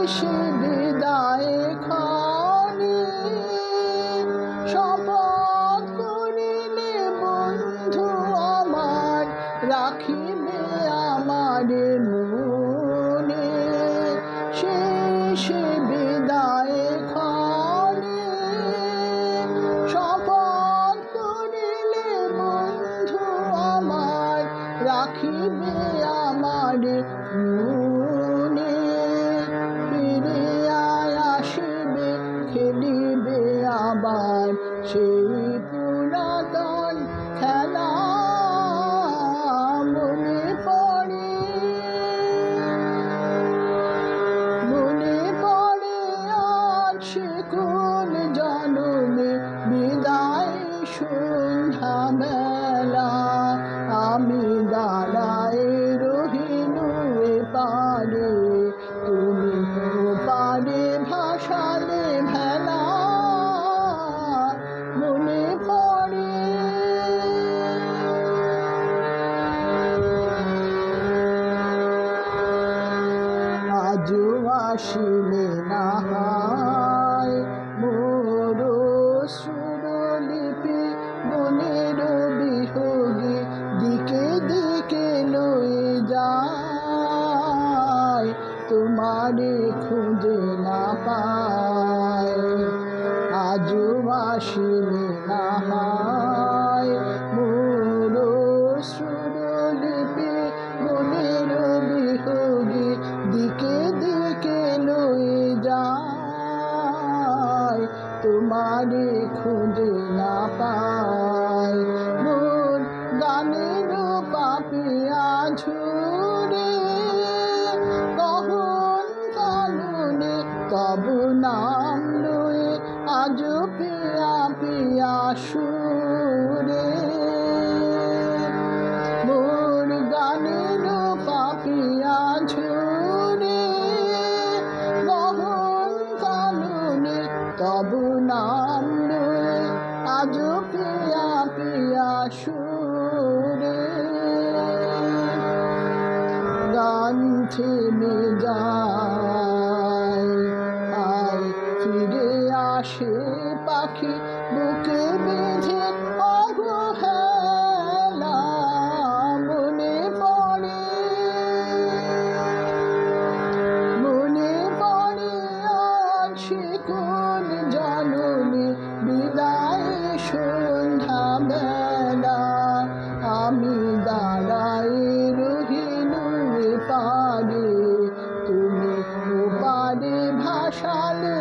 শেষে বিদায় ক্ষণে শপথ করিলে বন্ধু আমার রাখিবে আমার মনে। শেষে বিদায় ক্ষণে শপথ করিলে বন্ধু আমার রাখিবে আমার মনে। ফিরিয়া আসিবে খেলিবে আবার সেই পুরাতন খেলা মনে পড়ে। মনে পড়ে আজ সে কোন জনমে বিদায় সন্ধ্যা বেলা আমি দাঁড়ায় রহিনু এপারে তুমি ওপারে ভাসালে ভেলা মনে পড়ে। আজও আসিলে না হয় মোর সুরলিপি মনের বিহগে দিকে দিকে লয়ে যায় তোমারে খুঁজে না পায়। আজও আসিলে না হয় মোর সুরলিপি মনের বিহগে দিকে দিকে লয়ে যায় তোমারে খুঁজে না পায়। মন গানের পাপিয়া ঝুরে কখন কাননে তব নাম লয়ে আজ পিয়া পিয়া সুরে। মোর গানের পাপিয়া ঝুরে কখন কাননে তব নাম লয়ে আজ পিয়া পিয়া সুরে। গান থেমে যায় আর ফিরে আসে পাখি বুকে বেঁধে অবহেলা মনে পড়ে। মনে পড়ে আজ সে কোন জনমে বিদায় সন্ধ্যা বেলা আমি দাঁড়ায় রহিনু এপারে তুমি ওপারে ভাসালে